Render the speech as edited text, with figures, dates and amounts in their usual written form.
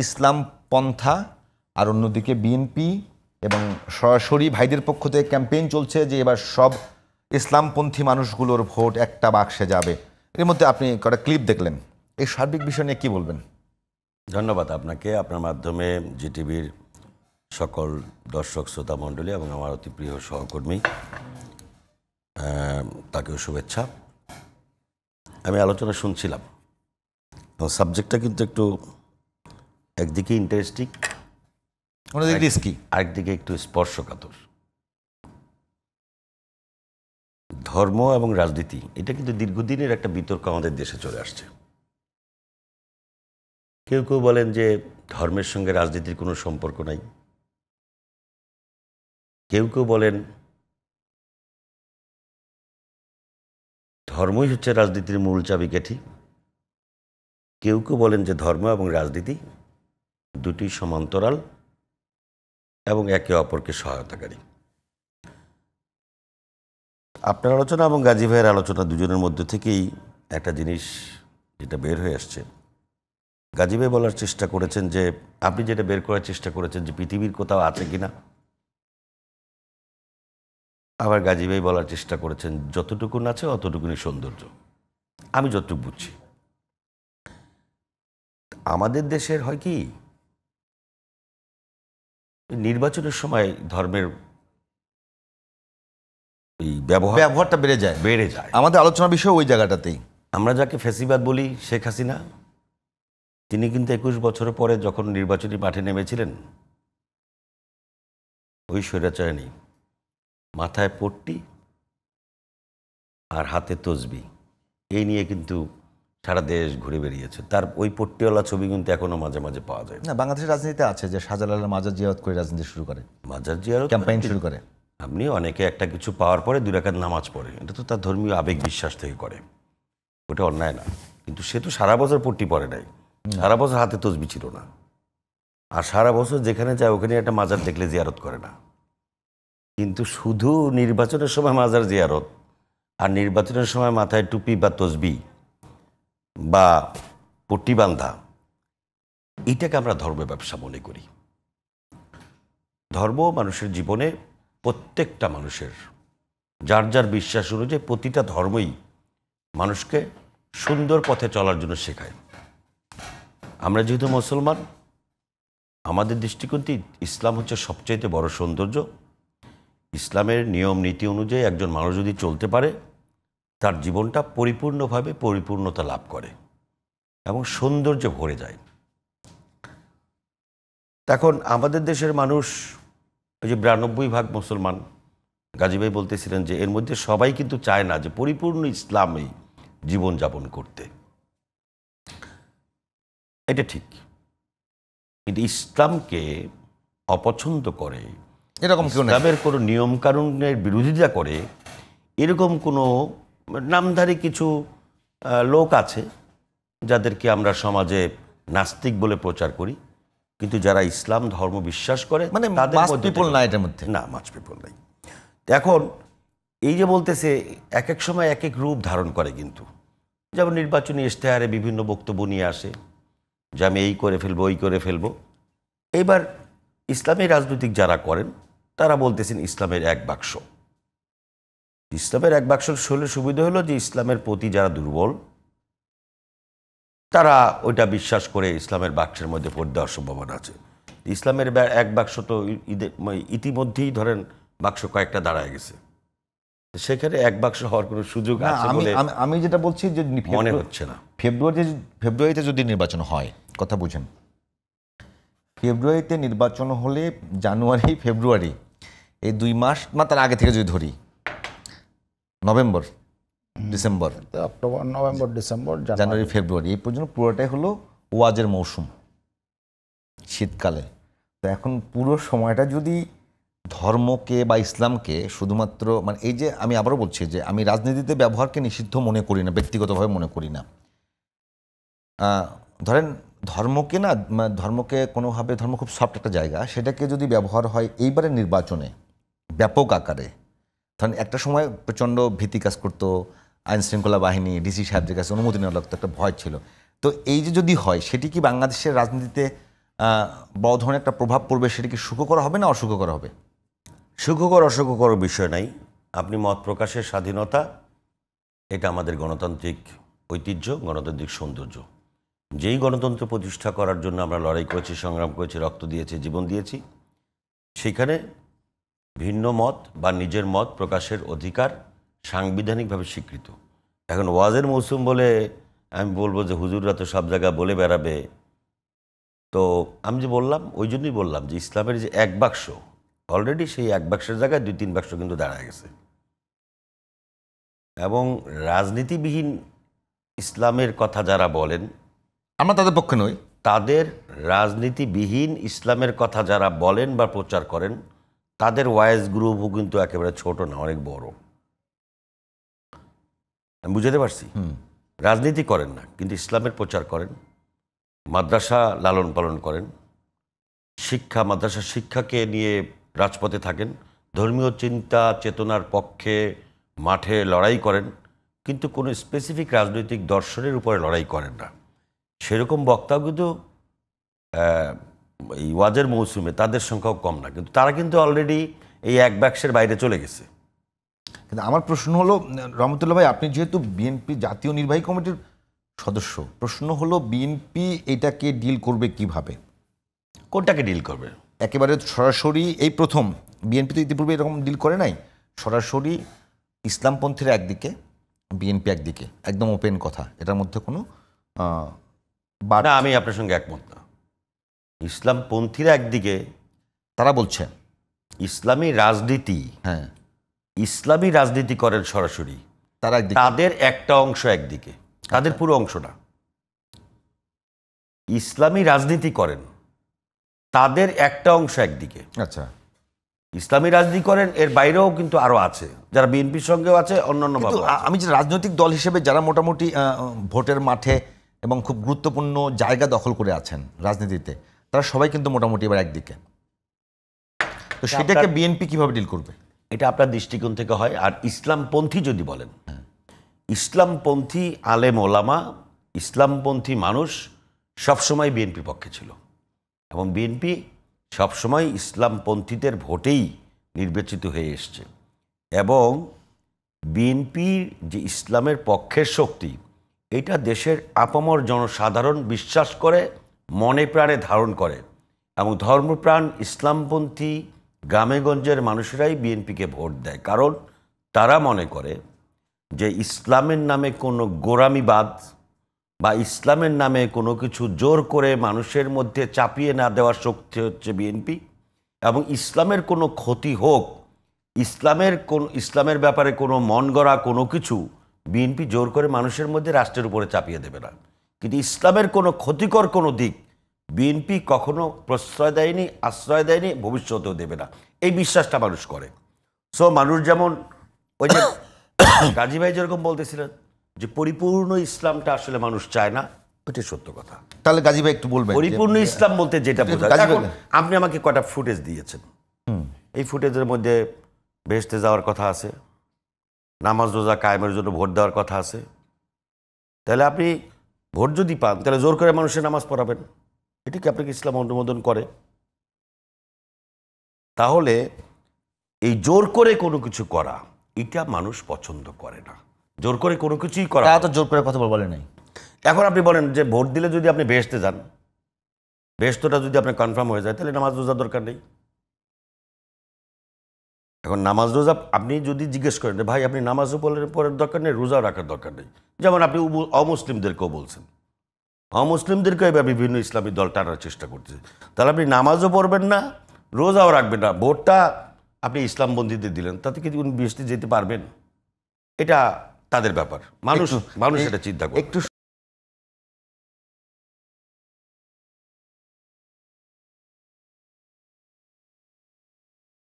ইসলাম পন্থা আর অন্যদিকে বিএনপি এবং সরাসরি ভাইদের পক্ষ থেকে ক্যাম্পেইন চলছে যে এবার সব ইসলামপন্থী মানুষগুলোর ভোট একটা বাক্সে যাবে। এর মধ্যে আপনি কটা ক্লিপ দেখলেন, এই সার্বিক বিষয় নিয়ে কী বলবেন? ধন্যবাদ আপনাকে, আপনার মাধ্যমে জিটিভির সকল দর্শক শ্রোতা মণ্ডলী এবং আমার অতি প্রিয় সহকর্মী তাকেও শুভেচ্ছা। আমি আলোচনা শুনছিলাম, সাবজেক্টটা কিন্তু একটু একদিকে ইন্টারেস্টিং, অন্যদিকে রিস্কি, আরেকদিকে একটু স্পর্শকাতর। ধর্ম এবং রাজনীতি এটা কিন্তু দীর্ঘদিনের একটা বিতর্ক আমাদের দেশে চলে আসছে। কেউ কেউ বলেন যে ধর্মের সঙ্গে রাজনীতির কোনো সম্পর্ক নাই, কেউ কেউ বলেন ধর্মই হচ্ছে রাজনীতির মূল চাবিকাঠি, কেউ কেউ বলেন যে ধর্ম এবং রাজনীতি দুটি সমান্তরাল এবং একে অপরকে সহায়তাকারী। আপনার আলোচনা এবং গাজী ভাইয়ের আলোচনা দুজনের মধ্যে থেকেই একটা জিনিস যেটা বের হয়ে আসছে। গাজী ভাই বলার চেষ্টা করেছেন যে, আপনি যেটা বের করার চেষ্টা করেছেন যে পৃথিবীর কোথাও আছে কিনা, আবার গাজী ভাই বলার চেষ্টা করেছেন যতটুকুন আছে অতটুকুনি সৌন্দর্য। আমি যতটুকু বুঝছি, আমাদের দেশের হয় কি নির্বাচনের সময় ধর্মের এই ব্যবহারটা বেড়ে যায়। আমাদের আলোচনার বিষয় ওই জায়গাটাতেই। আমরা যাকে ফ্যাসিবাদ বলি, শেখ হাসিনা, তিনি কিন্তু 21 বছর পরে যখন নির্বাচনী মাঠে নেমেছিলেন, ওই স্বৈরাচারণী মাথায় পট্টি আর হাতে তসবি এই নিয়ে কিন্তু সারা দেশ ঘুরে বেরিয়েছে। তার ওই পট্টিওয়ালা ছবি কিন্তু এখনো মাঝে মাঝে পাওয়া যায়। না, বাংলাদেশের রাজনীতিতে আছে যে শাহজালালের মাজার জিয়ারত করে রাজনীতি শুরু করে, মাজার জিয়ারত ক্যাম্পেইন শুরু করে। আপনি অনেকে একটা কিছু পাওয়ার পরে 2 রাকাত নামাজ পড়ে, এটা তো তার ধর্মীয় আবেগ বিশ্বাস থেকে করে, ওটা অন্যায় না। কিন্তু সে তো সারা বছর পট্টি পরে নাই, সারা বছর হাতে তসবি ছিল না, আর সারা বছর যেখানে যায় ওখানে একটা মাজার দেখলে জিয়ারত করে না। কিন্তু শুধু নির্বাচনের সময় মাজার জিয়ারত আর নির্বাচনের সময় মাথায় টুপি বা তসবি বা পট্টি বান্ধা, এইটাকে আমরা ধর্ম ব্যবসা মনে করি। ধর্ম মানুষের জীবনে প্রত্যেকটা মানুষের যার যার বিশ্বাস অনুযায়ী প্রতিটা ধর্মই মানুষকে সুন্দর পথে চলার জন্য শেখায়। আমরা যেহেতু মুসলমান, আমাদের দৃষ্টিকোণটি ইসলাম হচ্ছে সবচাইতে বড় সৌন্দর্য। ইসলামের নিয়ম নীতি অনুযায়ী একজন মানুষ যদি চলতে পারে, তার জীবনটা পরিপূর্ণভাবে পরিপূর্ণতা লাভ করে এবং সৌন্দর্যে ভরে যায়। এখন আমাদের দেশের মানুষ ওই যে 92% মুসলমান, গাজী ভাই বলতেছিলেন যে এর মধ্যে সবাই কিন্তু চায় না যে পরিপূর্ণ ইসলামে জীবনযাপন করতে। এটা ঠিক, কিন্তু ইসলামকে অপছন্দ করে, এরকম কেউ নেই, ইসলামের কোনো নিয়ম কানুনের বিরোধিতা করে এরকম কোনো নামধারী কিছু লোক আছে যাদেরকে আমরা সমাজে নাস্তিক বলে প্রচার করি, কিন্তু যারা ইসলাম ধর্ম বিশ্বাস করে মানে মাস পিপল না, এটার মধ্যে না, মাছ পিপল নাই। এখন এই যে বলতেছে এক এক সময় এক এক রূপ ধারণ করে, কিন্তু যেমন নির্বাচনী ইশতেহারে বিভিন্ন বক্তব্য নিয়ে আসে যে আমি এই করে ফেলবো ওই করে ফেলবো। এবার ইসলামী রাজনৈতিক যারা করেন তারা বলতেছেন ইসলামের এক বাক্স। ইসলামের এক বাক্স হলে সুবিধা হলো যে ইসলামের প্রতি যারা দুর্বল তারা ওইটা বিশ্বাস করে ইসলামের বাক্সের মধ্যে ভোট দেওয়ার সম্ভাবনা আছে। ইসলামের এক বাক্স তো ইতিমধ্যেই ধরেন বাক্স কয়েকটা দাঁড়ায় গেছে, সেখানে এক বাক্স হওয়ার কোনো সুযোগ আছে বলে আমি যেটা বলছি যে মনে হচ্ছে না। ফেব্রুয়ারিতে যদি নির্বাচন হয়, কথা বুঝেন, ফেব্রুয়ারিতে নির্বাচন হলে জানুয়ারি ফেব্রুয়ারি এই 2 মাস, না তার আগে থেকে যদি ধরি, নভেম্বর ডিসেম্বর, অক্টোবর নভেম্বর ডিসেম্বর জানুয়ারি ফেব্রুয়ারি এই পর্যন্ত পুরোটাই হলো ওয়াজের মৌসুম, শীতকালে। তো এখন পুরো সময়টা যদি ধর্মকে বা ইসলামকে শুধুমাত্র, মানে এই যে আমি আবারও বলছি যে আমি রাজনীতিতে ব্যবহারকে নিষিদ্ধ মনে করি না, ব্যক্তিগতভাবে মনে করি না। ধরেন ধর্মকে কোনোভাবে, ধর্ম খুব সফট একটা জায়গা, সেটাকে যদি ব্যবহার হয় এইবারের নির্বাচনে ব্যাপক আকারে, ধরেন একটা সময় প্রচণ্ড ভীতি কাজ করতো, আইনশৃঙ্খলা বাহিনী ডিসি সাহেবদের কাছে অনুমতি নেওয়া লাগতো, একটা ভয় ছিল। তো এই যে যদি হয়, সেটি কি বাংলাদেশের রাজনীতিতে বড় ধরনের একটা প্রভাব পড়বে, সেটা কি সুখকর হবে না অসুখকর হবে? সুখকর অসুখকর বিষয় নাই। আপনি মত প্রকাশের স্বাধীনতা, এটা আমাদের গণতান্ত্রিক ঐতিহ্য, গণতান্ত্রিক সৌন্দর্য। যেই গণতন্ত্র প্রতিষ্ঠা করার জন্য আমরা লড়াই করেছি, সংগ্রাম করেছি, রক্ত দিয়েছি, জীবন দিয়েছি, সেখানে ভিন্ন মত বা নিজের মত প্রকাশের অধিকার সাংবিধানিকভাবে স্বীকৃত। এখন ওয়াজের মৌসুম বলে আমি বলবো যে হুজুররা তো সব জায়গায় বলে বেড়াবে, তো আমি যে বললাম, ওই জন্যই বললাম যে ইসলামের যে এক বাক্স, অলরেডি সেই এক বাক্সের জায়গায় 2-3 বাক্স কিন্তু দাঁড়ায় গেছে। এবং রাজনীতিবিহীন ইসলামের কথা যারা বলেন, আমরা তাদের পক্ষে নই। তাদের রাজনীতিবিহীন ইসলামের কথা যারা বলেন বা প্রচার করেন, তাদের ওয়াইজ গ্রুপও কিন্তু একেবারে ছোট না, অনেক বড়। আমি বুঝাতে পারছি? রাজনীতি করেন না, কিন্তু ইসলামের প্রচার করেন, মাদ্রাসা লালন পালন করেন, শিক্ষা, মাদ্রাসা শিক্ষাকে নিয়ে রাজপথে থাকেন, ধর্মীয় চিন্তা চেতনার পক্ষে মাঠে লড়াই করেন, কিন্তু কোনো স্পেসিফিক রাজনৈতিক দর্শনের উপরে লড়াই করেন না। সেরকম বক্তাও কিন্তু এই ওয়াজের মৌসুমে তাদের সংখ্যাও কম না, কিন্তু তারা কিন্তু অলরেডি এই এক বাক্সের বাইরে চলে গেছে। কিন্তু আমার প্রশ্ন হলো, রহমতুল্লাহ ভাই, আপনি যেহেতু বিএনপি জাতীয় নির্বাহী কমিটির সদস্য, প্রশ্ন হলো বিএনপি এটাকে ডিল করবে কিভাবে? কোনটাকে ডিল করবে? একেবারে সরাসরি এই প্রথম, বিএনপি তো ইতিপূর্বে এরকম ডিল করে নাই। সরাসরি ইসলামপন্থীরা একদিকে, বিএনপি একদিকে, একদম ওপেন কথা, এটার মধ্যে কোনো না, আমি আপনার সঙ্গে একমত না। ইসলামপন্থীরা একদিকে, তারা বলছে ইসলামী রাজনীতি, হ্যাঁ, ইসলামী রাজনীতি করেন সরাসরি, তারা একদিকে, তাদের একটা অংশ একদিকে, তাদের পুরো অংশ না। ইসলামী রাজনীতি করেন তাদের একটা অংশ একদিকে। আচ্ছা, ইসলামী রাজনীতি করেন এর বাইরেও কিন্তু আরো আছে, যারা বিএনপির সঙ্গেও আছে, অন্যান্য কিন্তু আমি যে রাজনৈতিক দল হিসেবে যারা মোটামুটি ভোটের মাঠে এবং খুব গুরুত্বপূর্ণ জায়গা দখল করে আছেন রাজনীতিতে, তারা সবাই কিন্তু মোটামুটি এবার একদিকে। তো সেটাকে বিএনপি কিভাবে ডিল করবে? এটা আপনার দৃষ্টিকোণ থেকে হয়। আর ইসলামপন্থী যদি বলেন, ইসলামপন্থী আলেম ওলামা, ইসলামপন্থী মানুষ সবসময় বিএনপির পক্ষে ছিল, এবং বিএনপি সবসময় ইসলামপন্থীদের ভোটেই নির্বাচিত হয়ে এসছে। এবং বিএনপির যে ইসলামের পক্ষের শক্তি, এটা দেশের আপামর জনসাধারণ বিশ্বাস করে, মনে প্রাণে ধারণ করে, এবং ধর্মপ্রাণ ইসলামপন্থী গ্রামেগঞ্জের মানুষেরাই বিএনপিকে ভোট দেয়। কারণ তারা মনে করে যে ইসলামের নামে কোনো গোঁড়ামিবাদ বা ইসলামের নামে কোনো কিছু জোর করে মানুষের মধ্যে চাপিয়ে না দেওয়ার শক্তি হচ্ছে বিএনপি। এবং ইসলামের কোনো ক্ষতি হোক, ইসলামের ব্যাপারে কোনো মন গড়া কোনো কিছু বিএনপি জোর করে মানুষের মধ্যে, রাষ্ট্রের উপরে চাপিয়ে দেবে না। কিন্তু ইসলামের কোনো ক্ষতিকর কোনো দিক বিএনপি কখনো প্রশ্রয় দেয়নি, আশ্রয় দেয়নি, ভবিষ্যতেও দেবে না, এই বিশ্বাসটা মানুষ করে। সো মানুষ যেমন ওই যে গাজী ভাই যেরকম বলতেছিলেন যে পরিপূর্ণ ইসলামটা আসলে মানুষ চায় না, ওইটা সত্য কথা। তাহলে গাজী ভাই একটু বলবেন পরিপূর্ণ ইসলাম বলতে যেটা বোঝায়। গাজী এখন ভাই, আপনি আমাকে কটা ফুটেজ দিয়েছেন, এই ফুটেজের মধ্যে বেহেশতে যাওয়ার কথা আছে, নামাজ রোজা কায়েমের জন্য ভোট দেওয়ার কথা আছে। তাহলে আপনি ভোট যদি পান, তাহলে জোর করে মানুষের নামাজ পড়াবেন, এটা কি আপনাকে ইসলাম অনুমোদন করে? তাহলে এই জোর করে কোনো কিছু করা, এটা মানুষ পছন্দ করে না। জোর করে কোনো কিছুই করা, তারা তো জোর করে কথা বলে নাই। এখন আপনি বলেন যে ভোট দিলে যদি আপনি বেহেশতে যান, বেহেশতটা যদি আপনার কনফার্ম হয়ে যায়, তাহলে নামাজ রোজা দরকার নেই। এখন নামাজ রোজা আপনি যদি জিজ্ঞেস করেন যে ভাই আপনি নামাজও পড়ার দরকার নেই, রোজাও রাখার দরকার নেই, যেমন আপনি অমুসলিমদেরকেও বলছেন, অমুসলিমদেরকে এবার বিভিন্ন ইসলামী দল টানার চেষ্টা করতেছে, তাহলে আপনি নামাজও পড়বেন না, রোজাও রাখবেন না, ভোটটা আপনি ইসলামপন্থীদের দিলেন, তাতে কি উনি বেহেশতে যেতে পারবেন? এটা তাদের ব্যাপার, মানুষ এটা চিন্তা করে। একটু